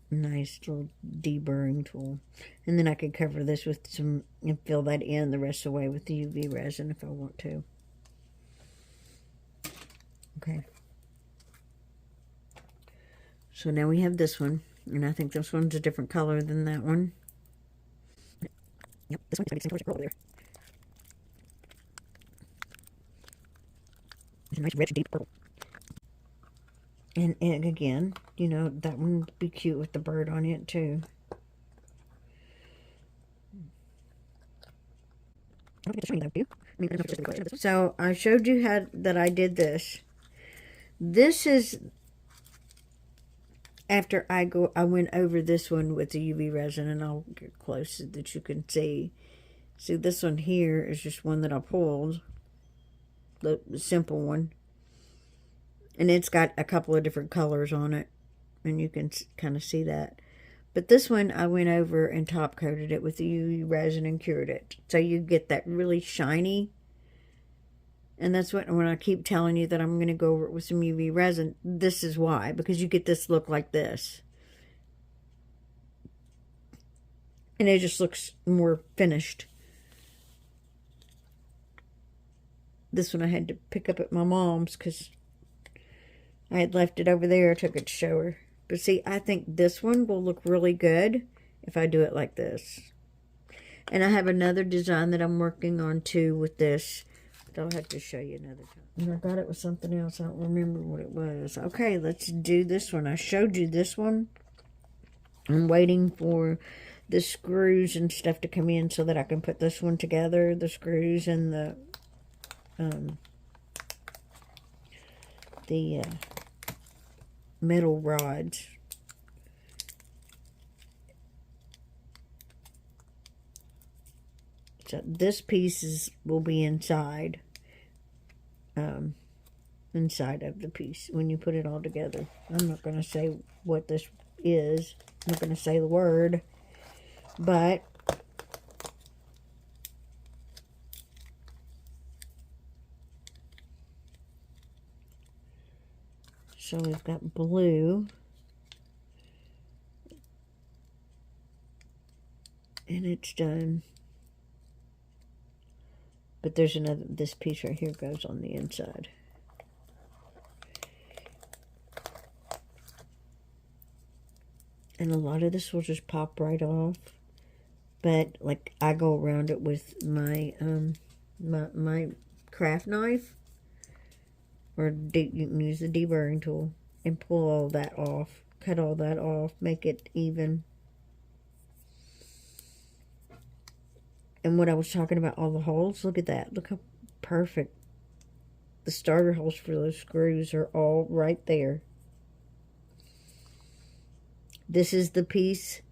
A: Nice little deburring tool. And then I could cover this with some, and fill that in the rest of the way with the UV resin if I want to. Okay. So now we have this one, and I think this one's a different color than that one. Yep, this one's the same color as over there. It's a nice rich deep purple. And again, you know, that one would be cute with the bird on it too. So I showed you how that I did this. This is after I went over this one with the UV resin, and I'll get close so that you can see. See, this one here is just one that I pulled, the simple one. And it's got a couple of different colors on it, and you can kind of see that. But this one, I went over and top coated it with the UV resin and cured it. So you get that really shiny. And that's what, when I keep telling you that I'm going to go over it with some UV resin, this is why. Because you get this look like this. And it just looks more finished. This one I had to pick up at my mom's because I had left it over there. I took it to show her. But see, I think this one will look really good if I do it like this. And I have another design that I'm working on too with this. But I'll have to show you another time. And I got it with something else. I don't remember what it was. Okay, let's do this one. I showed you this one. I'm waiting for the screws and stuff to come in so that I can put this one together. The screws and the the metal rods. So this piece will be inside, inside of the piece when you put it all together. I'm not going to say what this is. I'm not going to say the word, but so we've got blue, and it's done. But there's another, this piece right here goes on the inside. And a lot of this will just pop right off. But like I go around it with my my craft knife, or you can use the deburring tool and pull all that off, cut all that off, make it even. And what I was talking about, all the holes, look at that. Look how perfect. The starter holes for those screws are all right there. This is the piece.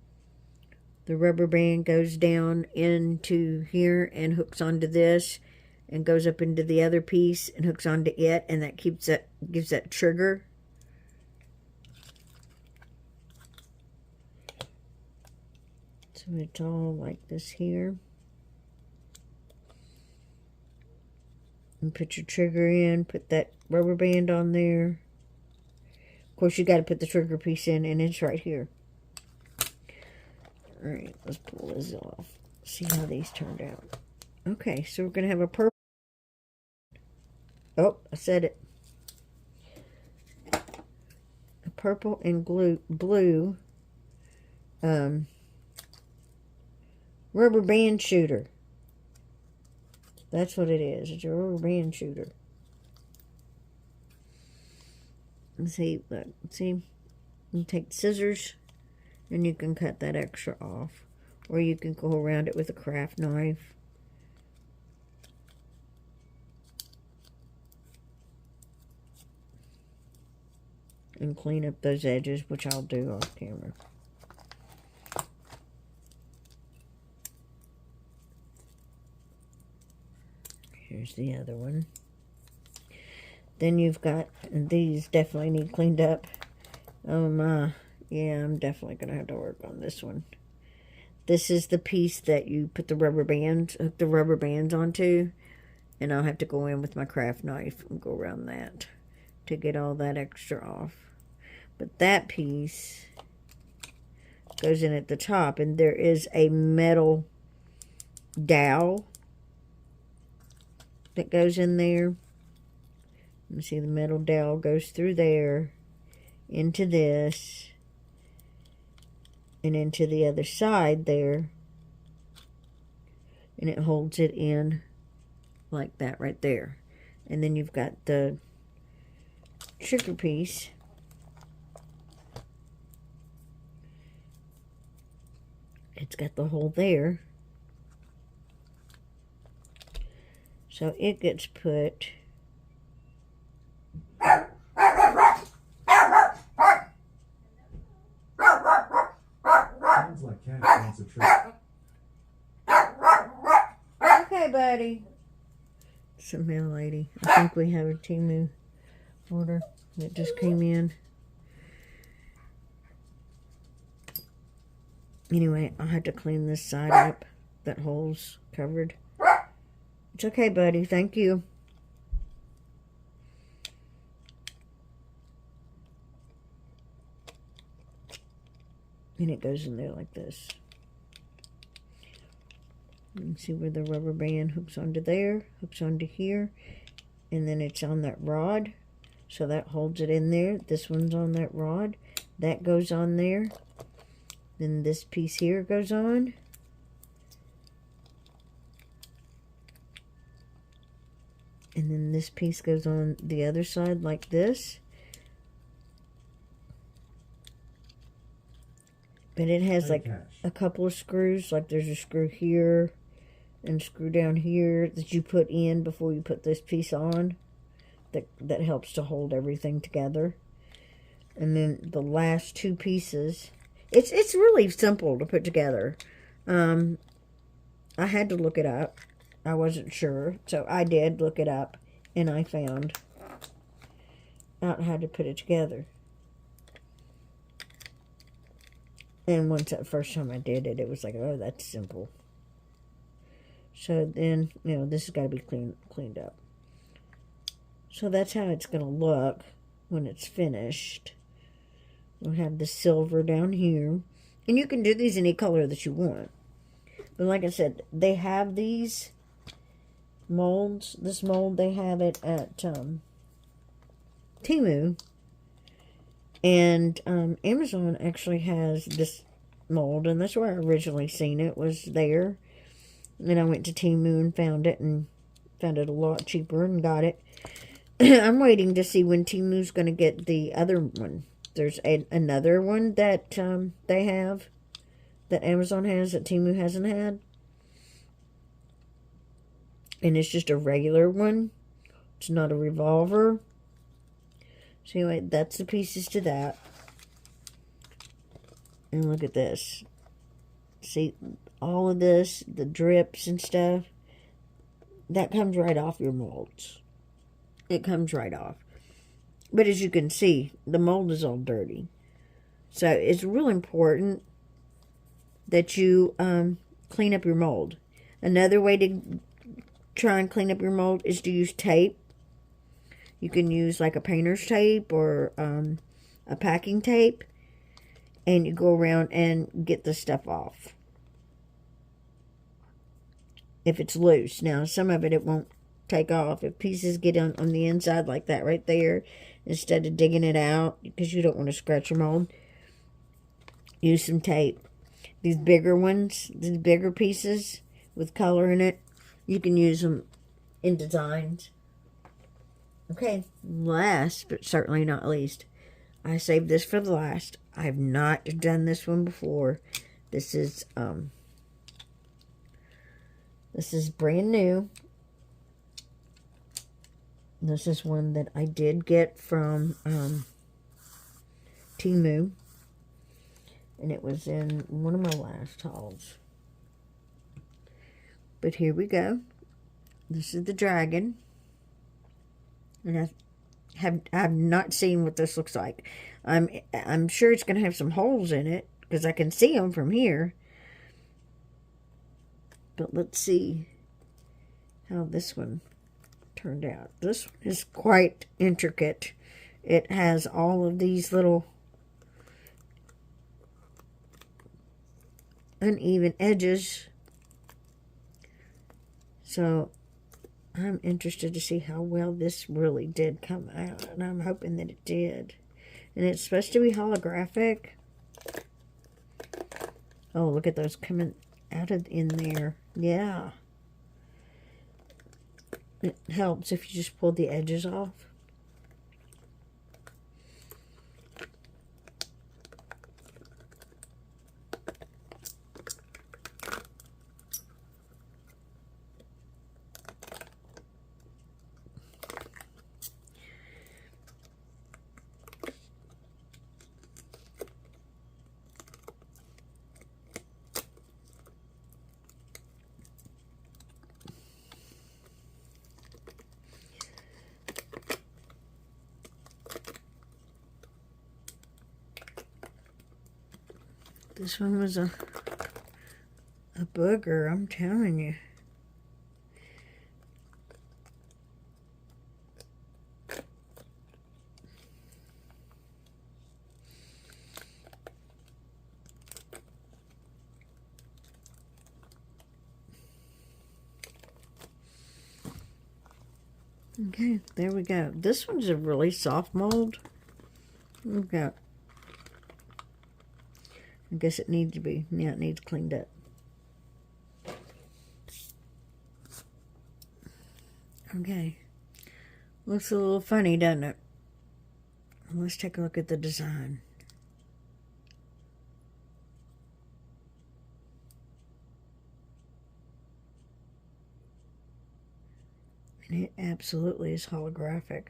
A: The rubber band goes down into here and hooks onto this and goes up into the other piece and hooks onto it, and that gives that trigger. So it's all like this here. And put your trigger in, put that rubber band on there. Of course, you got to put the trigger piece in, and it's right here. All right, let's pull this off. See how these turned out. Okay, so we're going to have a purple. Oh, I said it. A purple and blue rubber band shooter. That's what it is. It's a rubber band shooter. Let's see, look, see, you take scissors and you can cut that extra off, or you can go around it with a craft knife. And clean up those edges, which I'll do off camera. Here's the other one. Then you've got, and these definitely need cleaned up. Oh my, yeah, I'm definitely going to have to work on this one. This is the piece that you put the rubber bands, hook the rubber bands onto. And I'll have to go in with my craft knife and go around that to get all that extra off. But that piece goes in at the top, and there is a metal dowel that goes in there. You see the metal dowel goes through there, into this, and into the other side there. And it holds it in like that right there. And then you've got the trigger piece. It's got the hole there. So it gets put
B: Sounds like Cash wants a treat.
A: okay, buddy. It's a mail lady. I think we have a Temu order that just came in. Anyway, I'll have to clean this side up. That hole's covered. It's okay, buddy. Thank you. And it goes in there like this. You can see where the rubber band hooks onto there, hooks onto here, and then it's on that rod. So that holds it in there. This one's on that rod. That goes on there. Then this piece here goes on. And then this piece goes on the other side like this. But it has like a couple of screws. Like there's a screw here and screw down here that you put in before you put this piece on. That helps to hold everything together. And then the last two pieces, it's really simple to put together. I had to look it up. I wasn't sure, so I did look it up, and I found out how to put it together. And once that first time I did it, it was like, oh, that's simple. So then, you know, this has got to be cleaned up. So that's how it's going to look when it's finished. We'll have the silver down here. And you can do these any color that you want. But like I said, they have these molds. This mold, they have it at Temu. And Amazon actually has this mold. And that's where I originally seen it, was there. And then I went to Temu and found it a lot cheaper and got it. I'm waiting to see when Temu's going to get the other one. There's another one that they have, that Amazon has, that Temu hasn't had. And it's just a regular one. It's not a revolver. So anyway, that's the pieces to that. And look at this. See, all of this, the drips and stuff, that comes right off your molds. It comes right off. But as you can see, the mold is all dirty. So it's real important that you clean up your mold. Another way to try and clean up your mold is to use tape. You can use like a painter's tape or a packing tape. And you go around and get the stuff off. If it's loose. Now, some of it won't take off. If pieces get on the inside like that right there, instead of digging it out, because you don't want to scratch your mold, use some tape. These bigger ones, these bigger pieces with color in it, you can use them in designs. Okay, last but certainly not least, I saved this for the last. I have not done this one before. This is brand new. This is one that I did get from Temu. And it was in one of my last hauls. But here we go. This is the dragon. And I've not seen what this looks like. I'm sure it's going to have some holes in it, because I can see them from here. But let's see how this one turned out. This one is quite intricate. It has all of these little uneven edges. So I'm interested to see how well this really did come out. And I'm hoping that it did. And it's supposed to be holographic. Oh, look at those coming out of in there. Yeah. It helps if you just pull the edges off. This one was a booger, I'm telling you. Okay, there we go. This one's a really soft mold. We've got, I guess it needs to be, yeah, it needs cleaned up. Okay. Looks a little funny, doesn't it? Let's take a look at the design. And it absolutely is holographic.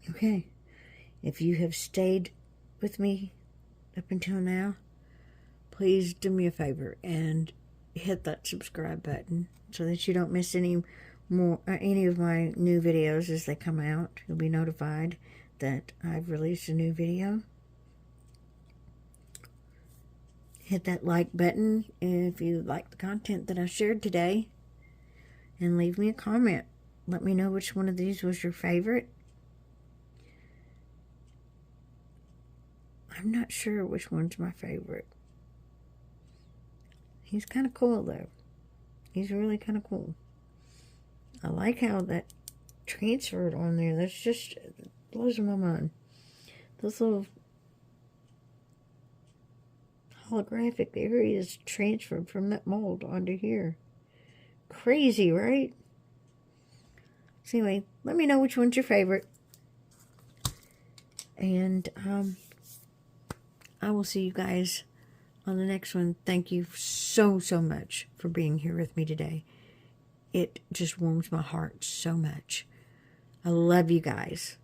A: Okay, if you have stayed with me up until now, please do me a favor and hit that subscribe button so that you don't miss any of my new videos as they come out. You'll be notified that I've released a new video. Hit that like button if you like the content that I shared today, and leave me a comment. Let me know which one of these was your favorite. I'm not sure which one's my favorite. He's kind of cool though. He's really kind of cool. I like how that transferred on there. That's just blows my mind. Those little holographic areas transferred from that mold onto here. Crazy, right? So anyway, let me know which one's your favorite. And I will see you guys on the next one. Thank you so much for being here with me today. It just warms my heart so much. I love you guys.